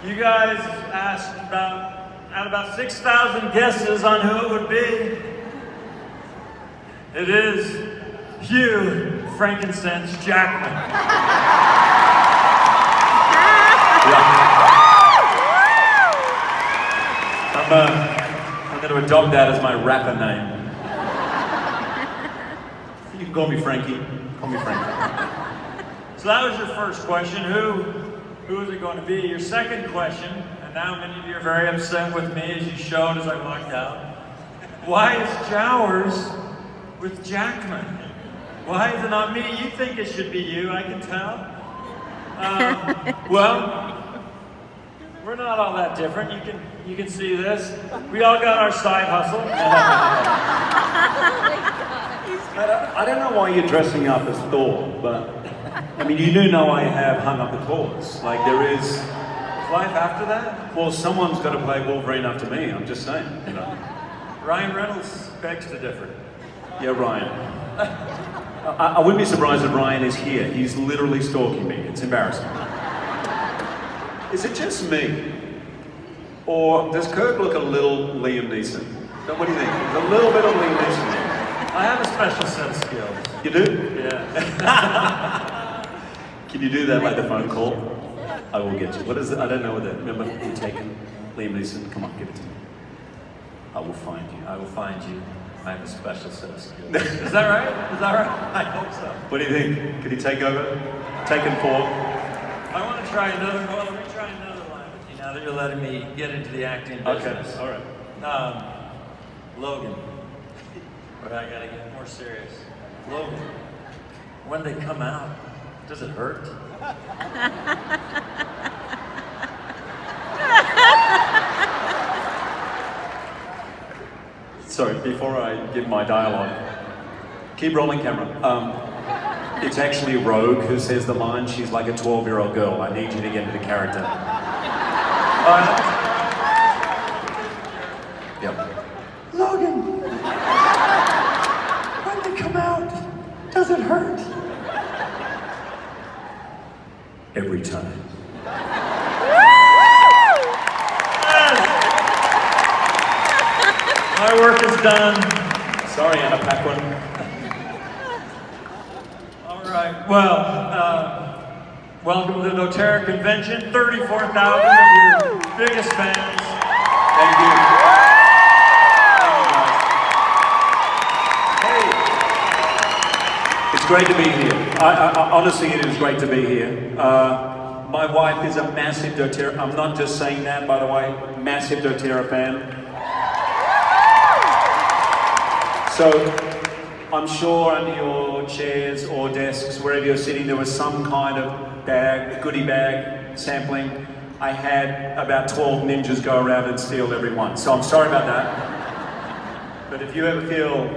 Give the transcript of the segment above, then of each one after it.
You guys asked about 6,000 guesses on who it would be. It is Hugh Frankincense Jackman. I'm going to adopt that as my rapper name. You can call me Frankie. Call me Frankie. So that was your first question. Who is it going to be? Your second question, and now many of you are very upset with me as you showed as I walked out. Why is Jowers with Jackman? Why is it not me? You think it should be you, I can tell. Well, we're not all that different. You can see this. We all got our side hustle. I don't know why you're dressing up as Thor, but I mean, you do know I have hung up the claws. Like, there is Life after that? well, someone's got to play Wolverine after me. I'm just saying, you know. Ryan Reynolds begs to differ. Yeah, Ryan. I wouldn't be surprised if Ryan is here. He's literally stalking me. It's embarrassing. Is it just me? Or does Kirk look a little Liam Neeson? What do you think? There's a little bit of Liam Neeson there. I have a special set of skills. You do? Yeah. Can you do that by the phone call? I will get you. What is it? I don't know what that. Remember, you taken Liam Neeson? Come on, give it to me. I will find you. I will find you. I have a special set of skills. Is that right? Is that right? I hope so. What do you think? Can you take over? Taken 4. I want to try another. Well, let me try another line with you now that you're letting me get into the acting business. Okay, all right. Logan. But I gotta get more serious. Logan. When they come out, does it hurt? Sorry, before I give my dialogue, keep rolling camera. It's actually Rogue who says the line. She's like a 12-year-old girl. I need you to get into the character. Yep. Logan! When they come out, does it hurt? Every time. My work is done. Sorry, Anna Paquin. All right. Well, welcome to the dōTERRA convention. 34,000 of your biggest fans. Thank you. Hey. It's great to be here. Honestly, it is great to be here. My wife is a massive dōTERRA. I'm not just saying that, by the way. Massive dōTERRA fan. So, I'm sure under your chairs or desks, wherever you're sitting, there was some kind of bag, goodie bag, sampling. I had about 12 ninjas go around and steal every one. So I'm sorry about that. But if you ever feel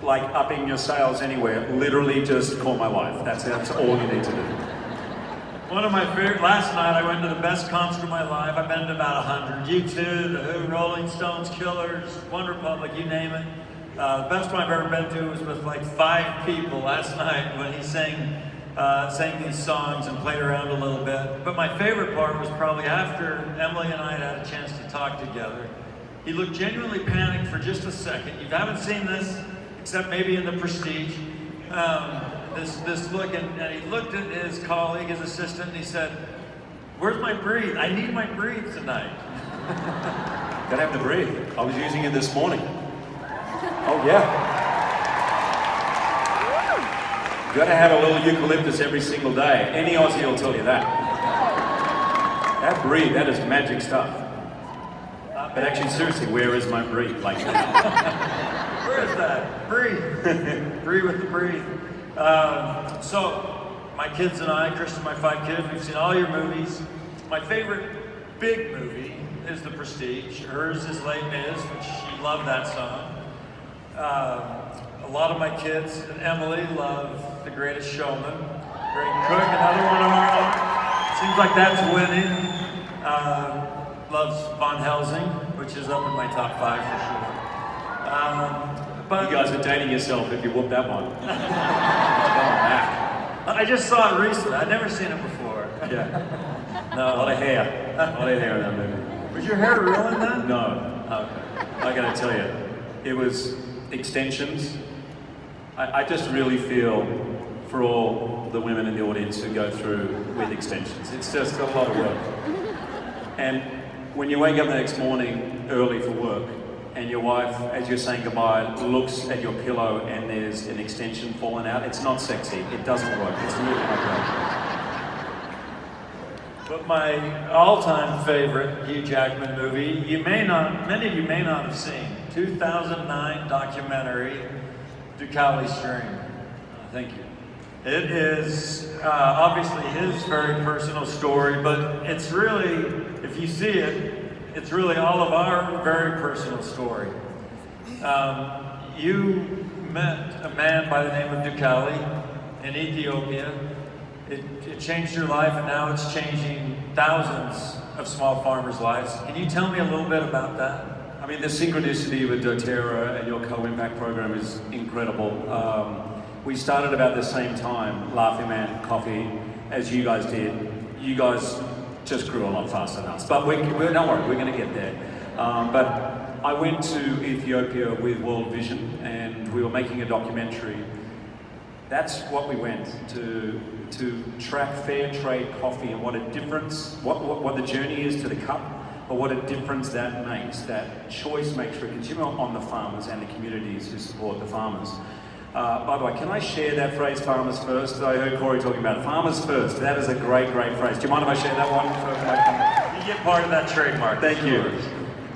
like upping your sales anywhere, literally just call my wife. That's all you need to do. One of my favorite, last night I went to the best concert of my life. I've been to about 100. U2, The Who, Rolling Stones, Killers, One Republic, you name it. The best one I've ever been to was with like 5 people last night when he sang these songs and played around a little bit. But my favorite part was probably after Emily and I had a chance to talk together. He looked genuinely panicked for just a second. You haven't seen this, except maybe in The Prestige. This look, and he looked at his colleague, his assistant, and he said, "Where's my breathe? I need my breathe tonight." Gotta have the breathe. I was using it this morning. Oh yeah. You gotta have a little eucalyptus every single day. Any Aussie will tell you that. That breathe, that is magic stuff. But actually, seriously, where is my breathe? Like, where is that? Breathe. Breathe with the breathe. So, my kids and I, Chris and my 5 kids, we've seen all your movies. My favorite big movie is The Prestige. Hers is Les Mis, which she loved that song. A lot of my kids and Emily love The Greatest Showman. Great Cook, another one of our own. Seems like that's winning. Loves Van Helsing, which is up in my top 5 for sure. But you guys are dating yourself if you whoop that one. I just saw it recently. I'd never seen it before. Yeah. A lot of hair. A lot of hair in that movie. Was your hair real in that? No. Okay. I gotta tell you, it was extensions. I just really feel for all the women in the audience who go through with extensions. It's just a lot of work. And when you wake up the next morning early for work, and your wife, as you're saying goodbye, looks at your pillow and there's an extension falling out, it's not sexy. It doesn't work. It's really not good. But my all-time favorite Hugh Jackman movie, many of you may not have seen, 2009 documentary, Ducali Stream. Thank you. It is obviously his very personal story, but it's really, if you see it, it's really all of our very personal story. You met a man by the name of Ducali in Ethiopia. It changed your life, and now it's changing thousands of small farmers' lives. Can you tell me a little bit about that? I mean, the synchronicity with dōTERRA and your co-impact program is incredible. We started about the same time, Laughing Man Coffee, as you guys did. You guys just grew a lot faster than us, but don't worry, we're going to get there. But I went to Ethiopia with World Vision, and we were making a documentary. That's what we went to track fair trade coffee and what a difference, what the journey is to the cup, but what a difference that makes, that choice makes for a consumer on the farmers and the communities who support the farmers. By the way, can I share that phrase, farmers first? I heard Corey talking about it. Farmers first. That is a great, great phrase. Do you mind if I share that one? You get part of that trademark. Thank you.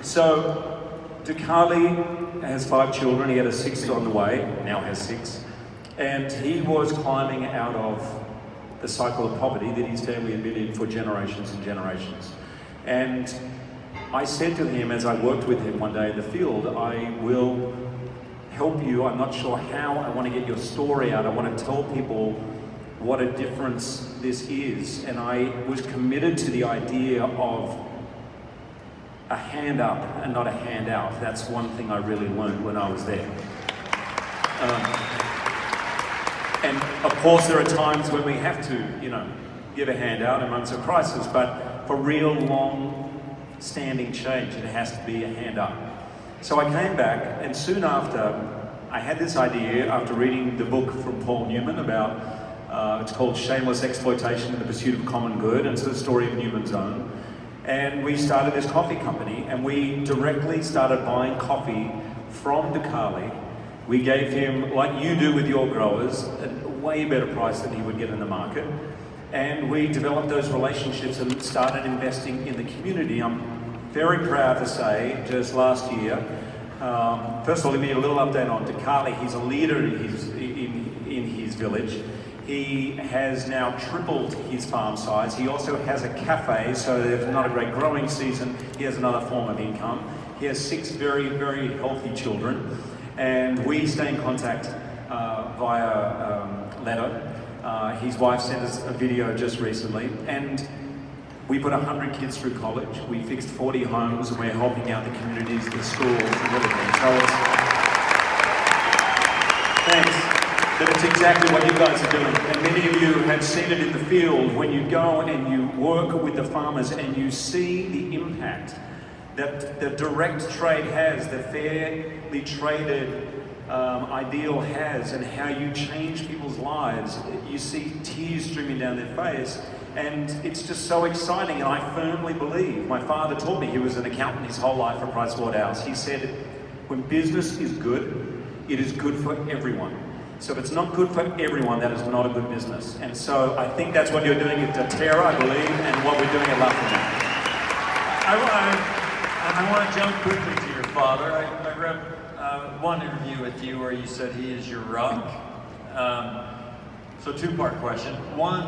So, Ducali has 5 children. He had a 6th on the way, now has 6. And he was climbing out of the cycle of poverty that his family had been in for generations and generations. And I said to him, as I worked with him one day in the field, I will help you. I'm not sure how. I want to get your story out. I want to tell people what a difference this is. And I was committed to the idea of a hand up and not a hand out. That's one thing I really learned when I was there. And of course there are times when we have to, give a hand out in moments of crisis, but for real long-standing change, it has to be a hand up. So I came back, and soon after, I had this idea after reading the book from Paul Newman about, it's called Shameless Exploitation in the Pursuit of Common Good, and it's the story of Newman's Own. And we started this coffee company, and we directly started buying coffee from Ducali. We gave him, like you do with your growers, a way better price than he would get in the market. And we developed those relationships and started investing in the community. I'm very proud to say, just last year, first of all, let me give you a little update on Ducali. He's a leader in his village. He has now tripled his farm size. He also has a cafe, so there's not a great growing season. He has another form of income. He has 6 very, very healthy children. And we stay in contact via letter. His wife sent us a video just recently, and we put 100 kids through college. We fixed 40 homes, and we're helping out the communities, the schools, and everything. So thanks. But it's exactly what you guys are doing. And many of you have seen it in the field when you go and you work with the farmers and you see the impact that the direct trade has, the fairly traded ideal has, and how you change people's lives. You see tears streaming down their face, and it's just so exciting. And I firmly believe, my father taught me, he was an accountant his whole life for Pricewaterhouse. He said, when business is good, it is good for everyone. So if it's not good for everyone, that is not a good business. And so I think that's what you're doing at dōTERRA, I believe, and what we're doing at Laughing Man. I want to jump quickly to your father. I read one interview with you where you said he is your rock. So 2-part question. One,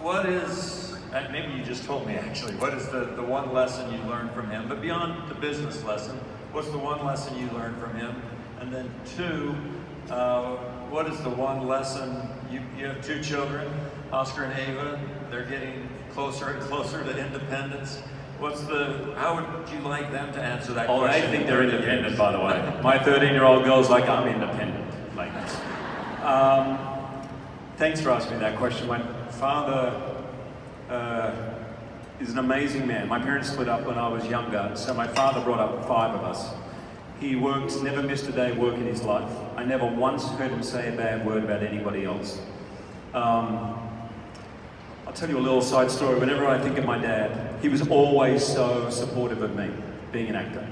what is, and maybe you just told me actually, what is the one lesson you learned from him? But beyond the business lesson, what's the one lesson you learned from him? And then 2, what is the one lesson, you have 2 children, Oscar and Ava, they're getting closer and closer to independence. How would you like them to answer that question? They think they're independent, by the way. My 13-year-old girl's like, I'm independent. Like, thanks for asking me that question. My father is an amazing man. My parents split up when I was younger, so my father brought up 5 of us. He worked, never missed a day of work in his life. I never once heard him say a bad word about anybody else. I'll tell you a little side story. Whenever I think of my dad, he was always so supportive of me, being an actor.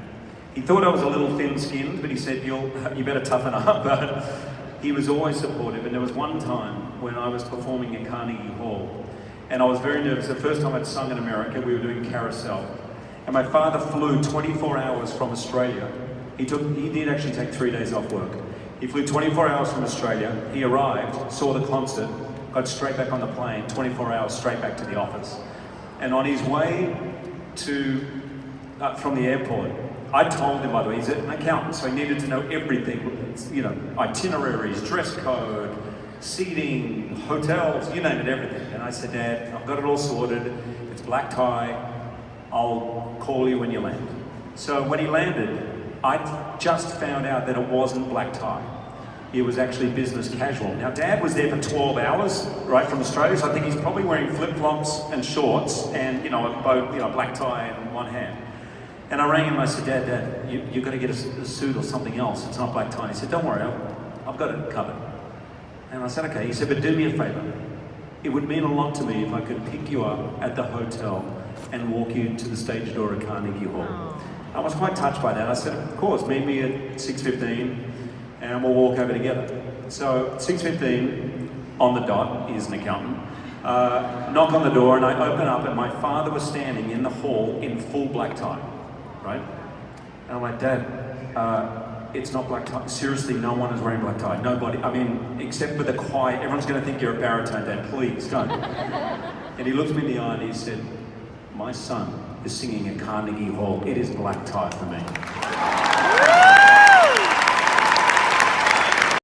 He thought I was a little thin-skinned, but he said, you better toughen up. But he was always supportive, and there was one time when I was performing in Carnegie Hall, and I was very nervous. The first time I'd sung in America, we were doing Carousel, and my father flew 24 hours from Australia. He did actually take 3 days off work. He flew 24 hours from Australia, he arrived, saw the concert, got straight back on the plane, 24 hours straight back to the office. And on his way from the airport, I told him, by the way, he's an accountant, so he needed to know everything, you know, itineraries, dress code, seating, hotels, you name it, everything. And I said, Dad, I've got it all sorted, it's black tie, I'll call you when you land. So when he landed, I just found out that it wasn't black tie. It was actually business casual. Now, Dad was there for 12 hours, right, from Australia, so I think he's probably wearing flip-flops and shorts and, you know, a boat, you know, black tie in one hand. And I rang him and I said, Dad, you've got to get a suit or something else. It's not black tie. He said, don't worry, I've got it covered. And I said, okay. He said, but do me a favor. It would mean a lot to me if I could pick you up at the hotel and walk you to the stage door at Carnegie Hall. I was quite touched by that. I said, of course, meet me at 6:15 and we'll walk over together. So 6:15 on the dot, he's an accountant, knock on the door and I open up and my father was standing in the hall in full black tie, right? And I'm like, Dad, it's not black tie. Seriously, no one is wearing black tie. Nobody, I mean, except for the choir, everyone's gonna think you're a baritone, Dad, please don't. And he looked me in the eye and he said, my son is singing at Carnegie Hall. It is black tie for me.